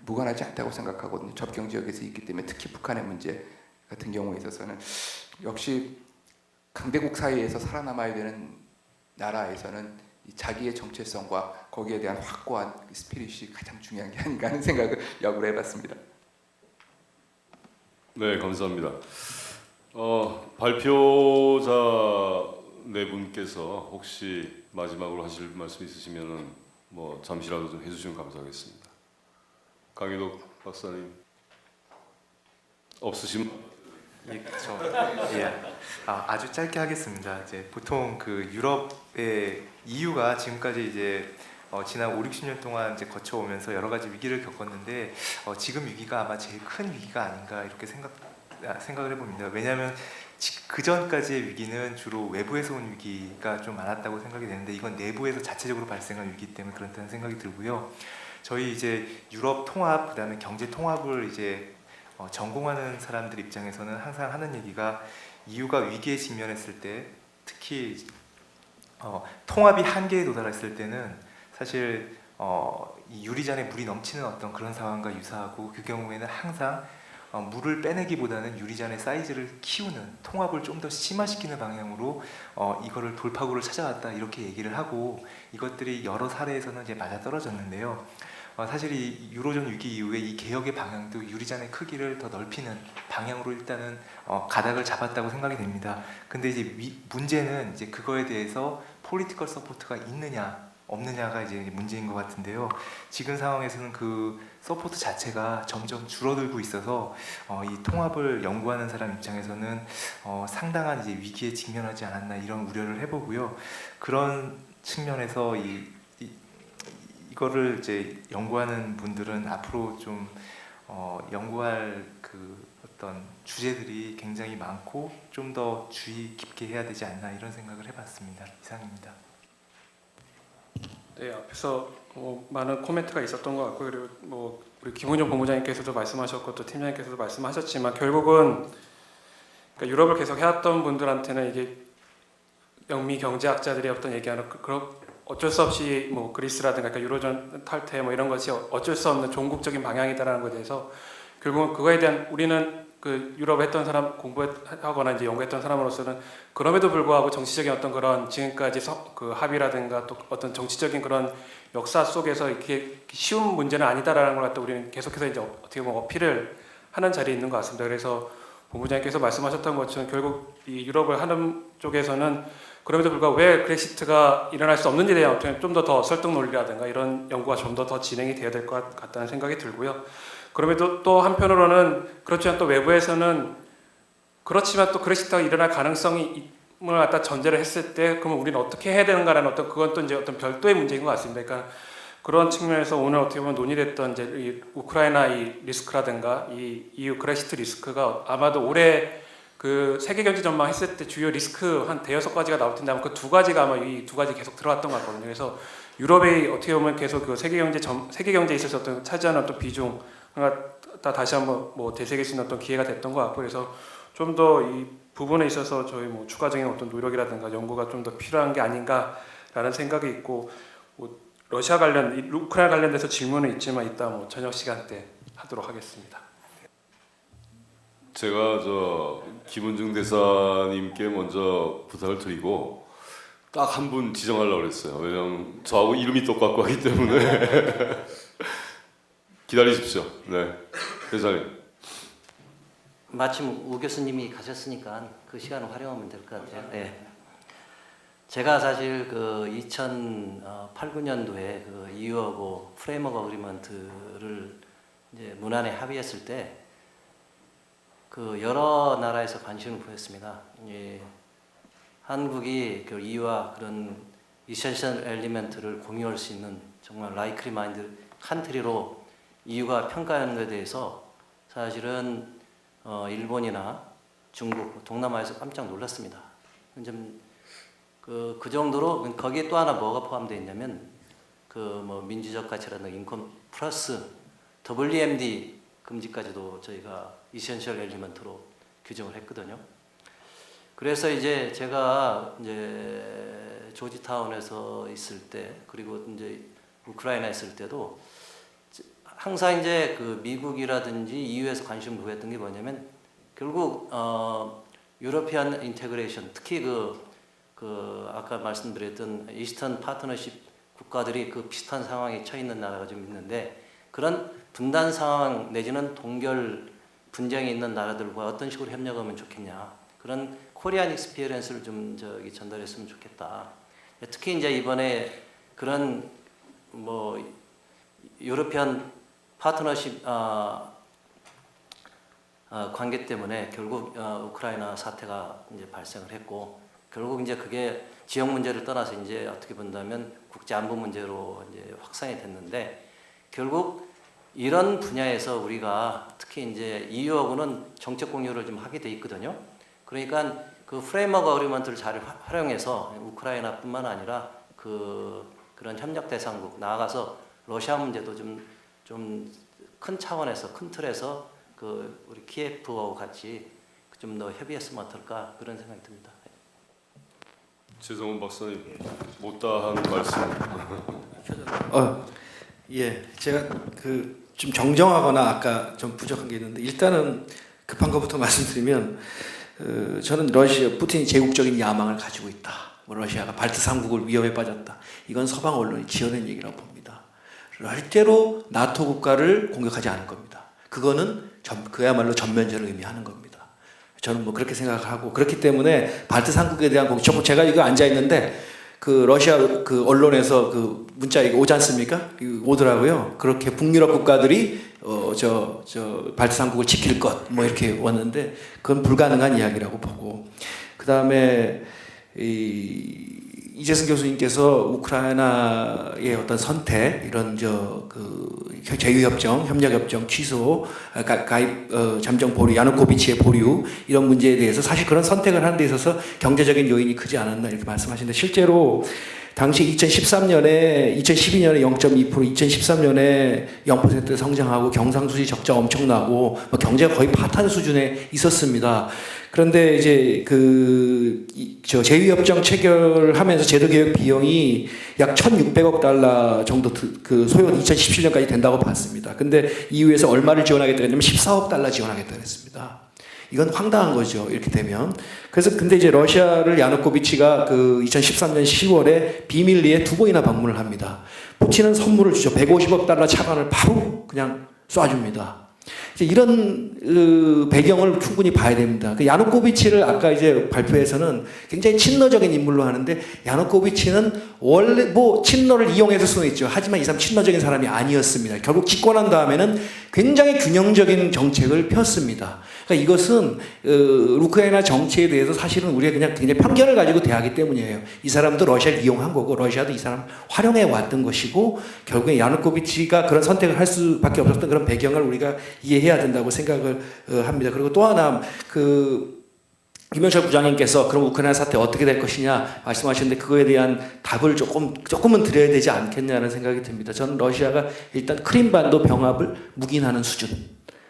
무관하지 않다고 생각하거든요. 접경 지역에서 있기 때문에 특히 북한의 문제 같은 경우에 있어서는 역시 강대국 사이에서 살아남아야 되는 나라에서는 자기의 정체성과 거기에 대한 확고한 스피릿이 가장 중요한 게 아닌가 하는 생각을 역으로 해봤습니다. 네, 감사합니다. 발표자 네 분께서 혹시 마지막으로 하실 말씀 있으시면은 뭐 잠시라도 좀 해주시면 감사하겠습니다. 강희덕 박사님 없으시면 아주 짧게 하겠습니다. 이제 보통 그 유럽의 EU가 지금까지 이제 지난 5, 60년 동안 이제 거쳐오면서 여러 가지 위기를 겪었는데 지금 위기가 아마 제일 큰 위기가 아닌가 이렇게 생각을 해봅니다. 왜냐하면 그 전까지의 위기는 주로 외부에서 온 위기가 좀 많았다고 생각이 되는데 이건 내부에서 자체적으로 발생한 위기 때문에 그렇다는 생각이 들고요. 저희 이제 유럽 통합 그다음에 경제 통합을 이제 전공하는 사람들 입장에서는 항상 하는 얘기가 EU가 위기에 직면했을 때 특히 통합이 한계에 도달했을 때는 사실 이 유리잔에 물이 넘치는 어떤 그런 상황과 유사하고 그 경우에는 항상 물을 빼내기보다는 유리잔의 사이즈를 키우는 통합을 좀 더 심화시키는 방향으로 이거를 돌파구를 찾아왔다 이렇게 얘기를 하고 이것들이 여러 사례에서는 이제 맞아떨어졌는데요. 사실 이 유로존 위기 이후에 이 개혁의 방향도 유리잔의 크기를 더 넓히는 방향으로 일단은 가닥을 잡았다고 생각이 됩니다. 근데 이제 문제는 이제 그거에 대해서 폴리티컬 서포트가 있느냐 없느냐가 이제 문제인 것 같은데요. 지금 상황에서는 그 서포트 자체가 점점 줄어들고 있어서 이 통합을 연구하는 사람 입장에서는 상당한 이제 위기에 직면하지 않았나 이런 우려를 해보고요. 그런 측면에서 이거를 이제 연구하는 분들은 앞으로 좀 연구할 그 어떤 주제들이 굉장히 많고 좀 더 주의 깊게 해야 되지 않나 이런 생각을 해봤습니다. 이상입니다. 네, 앞에서 많은 코멘트가 있었던 것 같고 그리고 우리 김은영 본부장님께서도 말씀하셨고 또 팀장님께서도 말씀하셨지만 결국은 그러니까 유럽을 계속 해왔던 분들한테는 이게 영미 경제학자들이 어떤 얘기하는 그런 어쩔 수 없이 그리스라든가 그러니까 유로존 탈퇴 이런 것이 어쩔 수 없는 종국적인 방향이다라는 것에 대해서 결국은 그거에 대한 우리는 그 유럽 했던 사람 공부하거나 이제 연구했던 사람으로서는 그럼에도 불구하고 정치적인 어떤 그런 지금까지 그 합의라든가 또 어떤 정치적인 그런 역사 속에서 이렇게 쉬운 문제는 아니다라는 걸 갖다 우리는 계속해서 이제 어떻게 보면 어필을 하는 자리에 있는 것 같습니다. 그래서 본부장님께서 말씀하셨던 것처럼 결국 이 유럽을 하는 쪽에서는 그럼에도 불구하고 왜 브렉시트가 일어날 수 없는지에 대한 어떤 좀 더 설득 논리라든가 이런 연구가 좀 더 진행이 돼야 될 것 같다는 생각이 들고요. 그럼에도 또 한편으로는 그렇지만 또 외부에서는 그렇지만 또 브렉시트가 일어날 가능성이 을 갖다 전제를 했을 때 그러면 우리는 어떻게 해야 되는가라는 어떤 그건 또 이제 어떤 별도의 문제인 것 같습니다. 그러니까 그런 측면에서 오늘 어떻게 보면 논의됐던 이제 이 우크라이나 이 리스크라든가 이 EU 브렉시트 리스크가 아마도 올해 그 세계 경제 전망 했을 때 주요 리스크 한 대여섯 가지가 나올 텐데 아마 그 두 가지가 아마 이 두 가지 계속 들어갔던 것 같거든요. 그래서 유럽이 어떻게 보면 계속 그 세계 경제에 있어서 어떤 차지하는 어떤 비중 다 다시 한번 뭐 되새길 수 있는 어떤 기회가 됐던 것 같고 그래서 좀 더 이 부분에 있어서 저희 뭐 추가적인 어떤 노력이라든가 연구가 좀 더 필요한 게 아닌가라는 생각이 있고 뭐 러시아 관련, 우크라이나 관련돼서 질문은 있지만 이따 뭐 저녁 시간 때 하도록 하겠습니다. 제가 저 김은중 대사님께 먼저 부탁을 드리고 딱 한 분 지정하려고 그랬어요. 왜냐면 저하고 이름이 똑같고 하기 때문에 기다리십시오. 네, 대사님. 마침 우 교수님이 가셨으니까 그 시간을 활용하면 될 것 같아요. 네. 제가 사실 그 2008, 9년도에 그 EU하고 프레임워크 어그리먼트를 이제 문안에 합의했을 때 그 여러 나라에서 관심을 보였습니다. 예. 한국이 그 EU와 그런 이센셜 엘리멘트를 공유할 수 있는 정말 라이크리 마인드 컨트리로 EU가 평가하는 것에 대해서 사실은 일본이나 중국, 동남아에서 깜짝 놀랐습니다. 그 정도로 거기에 또 하나 뭐가 포함되어 있냐면 그 뭐 민주적 가치라든가 인권 플러스 WMD 금지까지도 저희가 이센셜 엘리먼트로 규정을 했거든요. 그래서 이제 제가 이제 조지타운에서 있을 때 그리고 이제 우크라이나에 있을 때도 항상 이제 그 미국이라든지 EU에서 관심을 보였던 게 뭐냐면 결국 유러피안 인테그레이션 특히 그 아까 말씀드렸던 이스턴 파트너십 국가들이 그 비슷한 상황에 처해 있는 나라가 좀 있는데 그런 분단 상황 내지는 동결 분쟁이 있는 나라들과 어떤 식으로 협력하면 좋겠냐 그런 코리안 익스피리언스를 좀 전달했으면 좋겠다. 특히 이제 이번에 그런 뭐 유러피안 파트너십 관계 때문에 결국 우크라이나 사태가 이제 발생을 했고 결국 이제 그게 지역 문제를 떠나서 이제 어떻게 본다면 국제 안보 문제로 이제 확산이 됐는데 결국 이런 분야에서 우리가 특히 이제 EU하고는 정책 공유를 좀 하게 돼 있거든요. 그러니까 그 프레임워크 어그리먼트를 잘 활용해서 우크라이나뿐만 아니라 그런 협력 대상국 나아가서 러시아 문제도 좀 큰 차원에서 큰 틀에서 그 우리 키예프하고 같이 좀 더 협의했으면 어떨까 그런 생각이 듭니다. 최성훈 박사님 못다한 말씀. 예, 제가 좀 정정하거나 아까 좀 부족한 게 있는데 일단은 급한 것부터 말씀드리면 저는 푸틴이 제국적인 야망을 가지고 있다. 뭐 러시아가 발트 3국을 위협에 빠졌다. 이건 서방 언론이 지어낸 얘기라고 봅니다. 절대로 나토 국가를 공격하지 않을 겁니다. 그거는 그야말로 전면전을 의미하는 겁니다. 저는 뭐 그렇게 생각하고 그렇기 때문에 발트 3국에 대한 공격. 제가 이거 앉아 있는데 그 러시아 그 언론에서 그 문자 이거 오지 않습니까? 오더라고요. 그렇게 북유럽 국가들이 저 발트 3국을 지킬 것 뭐 이렇게 왔는데 그건 불가능한 이야기라고 보고 그 다음에 이재승 교수님께서 우크라이나의 어떤 선택 이런 제휴협정, 협력협정 취소, 가입 잠정 보류, 야누코비치의 보류 이런 문제에 대해서 사실 그런 선택을 하는 데 있어서 경제적인 요인이 크지 않았나 이렇게 말씀하시는데 실제로 당시 2012년에 0.2%, 2013년에 0% 성장하고 경상수지 적자 엄청나고 경제가 거의 파탄 수준에 있었습니다. 그런데 이제 제휴협정 체결하면서 제도개혁 비용이 약 1,600억 달러 정도 그 소요 2017년까지 된다고 봤습니다. 근데 EU에서 얼마를 지원하겠다고 했냐면 14억 달러 지원하겠다고 했습니다. 이건 황당한 거죠. 이렇게 되면. 그래서 근데 이제 러시아를 야누코비치가 2013년 10월에 비밀리에 2번이나 방문을 합니다. 푸틴은 선물을 주죠. 150억 달러 차관을 바로 그냥 쏴줍니다. 이제 이런 배경을 충분히 봐야 됩니다. 그 야누코비치를 아까 이제 발표에서는 굉장히 친러적인 인물로 하는데 야누코비치는 원래 뭐 친러를 이용해서 수는 있죠. 하지만 이 사람 친러적인 사람이 아니었습니다. 결국 집권한 다음에는 굉장히 균형적인 정책을 폈습니다. 그러니까 이것은 우크라이나 정치에 대해서 사실은 우리가 그냥 굉장히 편견을 가지고 대하기 때문이에요. 이 사람도 러시아를 이용한 거고 러시아도 이 사람 활용해 왔던 것이고 결국에 야누코비치가 그런 선택을 할 수밖에 없었던 그런 배경을 우리가 이해해야 된다고 생각을 합니다. 그리고 또 하나 김영철 부장님께서 그럼 우크라이나 사태 어떻게 될 것이냐 말씀하셨는데 그거에 대한 답을 조금은 드려야 되지 않겠냐는 생각이 듭니다. 저는 러시아가 일단 크림반도 병합을 묵인하는 수준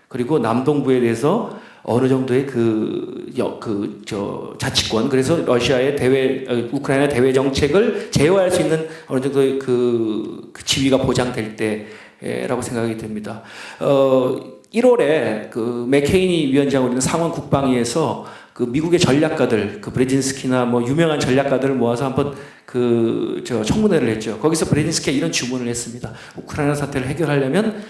그리고 남동부에 대해서 어느 정도의 자치권 그래서 러시아의 우크라이나 대외 정책을 제어할 수 있는 어느 정도의 그 지위가 보장될 때라고 생각이 됩니다. 1월에 그 맥케이니 위원장으로 있는 상원 국방위에서 그 미국의 전략가들, 그 브레진스키나 뭐 유명한 전략가들을 모아서 한번 청문회를 했죠. 거기서 브레진스키가 이런 주문을 했습니다. 우크라이나 사태를 해결하려면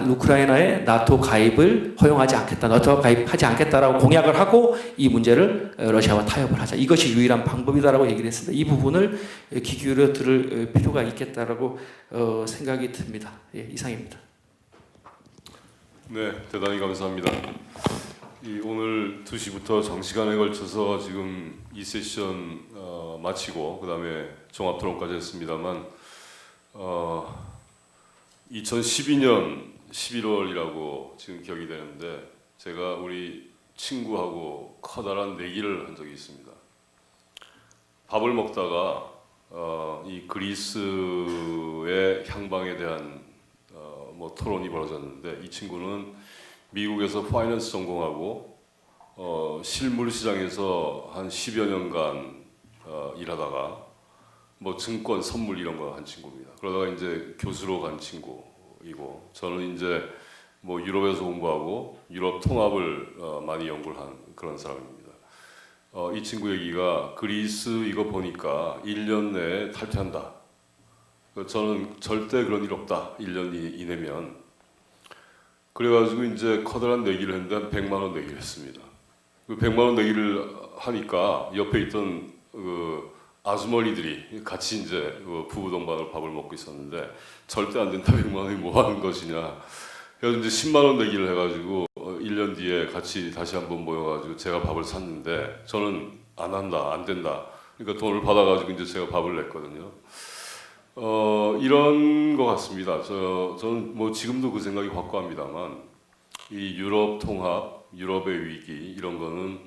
우크라이나의 나토 가입을 허용하지 않겠다, 나토 가입하지 않겠다라고 공약을 하고 이 문제를 러시아와 타협을 하자. 이것이 유일한 방법이다라고 얘기를 했습니다. 이 부분을 귀 기울여 들을 필요가 있겠다라고 생각이 듭니다. 예, 이상입니다. 네, 대단히 감사합니다. 오늘 2시부터 장시간에 걸쳐서 지금 이 세션 마치고 그 다음에 종합토론까지 했습니다만 2012년 11월이라고 지금 기억이 되는데 제가 우리 친구하고 커다란 내기를 한 적이 있습니다. 밥을 먹다가 이 그리스의 향방에 대한 토론이 벌어졌는데 이 친구는 미국에서 파이낸스 전공하고 실물 시장에서 한 10여 년간 일하다가 뭐 증권, 선물 이런 거 한 친구입니다. 그러다가 이제 교수로 간 친구이고 저는 이제 뭐 유럽에서 공부하고 유럽 통합을 많이 연구를 한 그런 사람입니다. 이 친구 얘기가 그리스 이거 보니까 1년 내에 탈퇴한다. 저는 절대 그런 일 없다. 1년 이내면. 그래가지고 이제 커다란 내기를 했는데 한 100만 원 내기를 했습니다. 그 100만 원 내기를 하니까 옆에 있던 아주머니들이 같이 이제 부부 동반으로 밥을 먹고 있었는데 절대 안 된다. 100만 원이 뭐 하는 것이냐. 그래서 이제 10만 원 내기를 해가지고 1년 뒤에 같이 다시 한번 모여가지고 제가 밥을 샀는데 저는 안 한다, 안 된다. 그러니까 돈을 받아가지고 이제 제가 밥을 냈거든요. 이런 것 같습니다. 저는 뭐 지금도 그 생각이 확고합니다만 이 유럽 통합, 유럽의 위기 이런 거는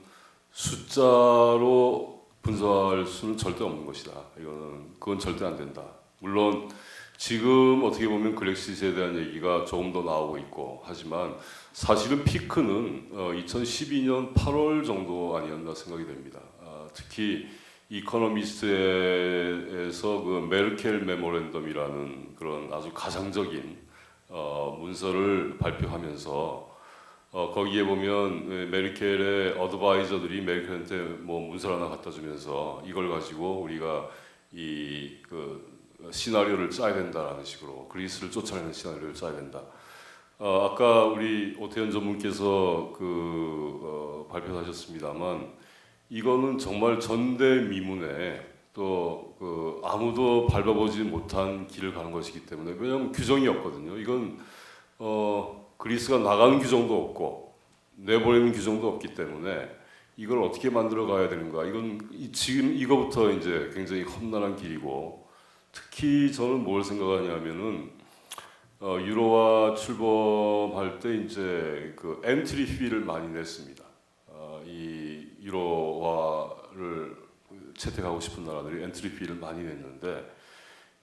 숫자로 분석할 수는 절대 없는 것이다. 그건 절대 안 된다. 물론 지금 어떻게 보면 그렉시트에 대한 얘기가 조금 더 나오고 있고 하지만 사실은 피크는 2012년 8월 정도 아니었나 생각이 됩니다. 특히 이코노미스트에서 그 메르켈 메모랜덤이라는 그런 아주 가상적인 문서를 발표하면서 거기에 보면 메르켈의 어드바이저들이 메르켈한테 뭐 문서를 하나 갖다 주면서 이걸 가지고 우리가 시나리오를 짜야 된다라는 식으로 그리스를 쫓아내는 시나리오를 짜야 된다. 아까 우리 오태현 전문께서 발표하셨습니다만 이거는 정말 전대미문에 또 아무도 밟아보지 못한 길을 가는 것이기 때문에 왜냐하면 규정이 없거든요. 이건 그리스가 나가는 규정도 없고 내보내는 규정도 없기 때문에 이걸 어떻게 만들어 가야 되는가. 이건 지금 이거부터 이제 굉장히 험난한 길이고 특히 저는 뭘 생각하냐면은 유로화 출범할 때 이제 그 엔트리 피를 많이 냈습니다. 이 유로화를 채택하고 싶은 나라들이 엔트리 피를 많이 냈는데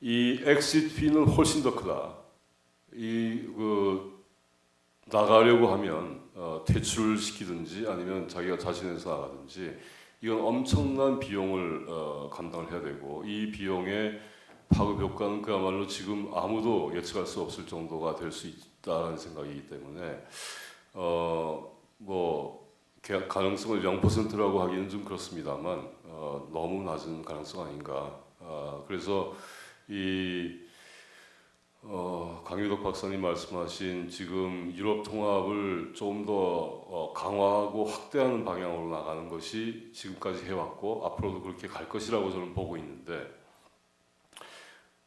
이 엑시트 피는 훨씬 더 크다. 나가려고 하면 퇴출을 시키든지 아니면 자기가 자신에서 나가든지 이건 엄청난 비용을 감당을 해야 되고 이 비용의 파급 효과는 그야말로 지금 아무도 예측할 수 없을 정도가 될 수 있다는 생각이기 때문에 뭐 가능성을 0%라고 하기는 좀 그렇습니다만 너무 낮은 가능성 아닌가. 그래서 강유덕 박사님 말씀하신 지금 유럽 통합을 좀 더 강화하고 확대하는 방향으로 나가는 것이 지금까지 해왔고 앞으로도 그렇게 갈 것이라고 저는 보고 있는데,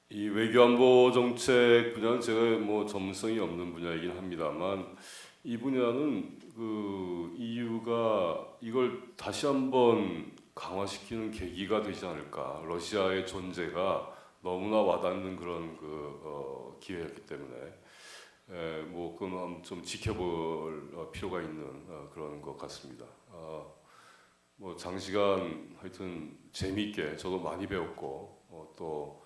이 외교안보 정책 분야는 제가 뭐 전문성이 없는 분야이긴 합니다만, 이 분야는 그 EU가 이걸 다시 한번 강화시키는 계기가 되지 않을까. 러시아의 존재가 너무나 와닿는 그런 기회였기 때문에 뭐 그건 좀 지켜볼 필요가 있는 그런 것 같습니다. 뭐 장시간 하여튼 재미있게 저도 많이 배웠고 또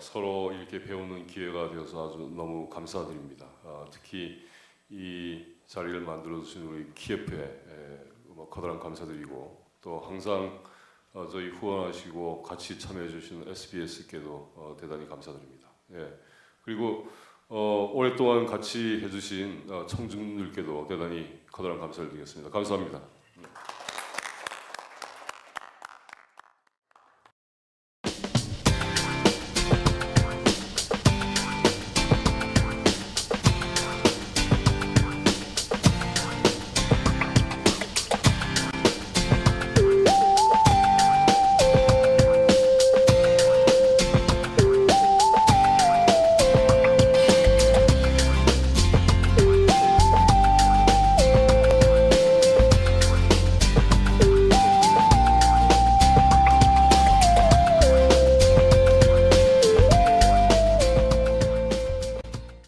서로 이렇게 배우는 기회가 되어서 아주 너무 감사드립니다. 특히 이 자리를 만들어 주신 우리 키예프에 뭐 커다란 감사드리고, 또 항상 저희 후원하시고 같이 참여해 주시는 SBS께도 대단히 감사드립니다. 예. 그리고 오랫동안 같이 해주신 청중들께도 대단히 커다란 감사를 드리겠습니다. 감사합니다.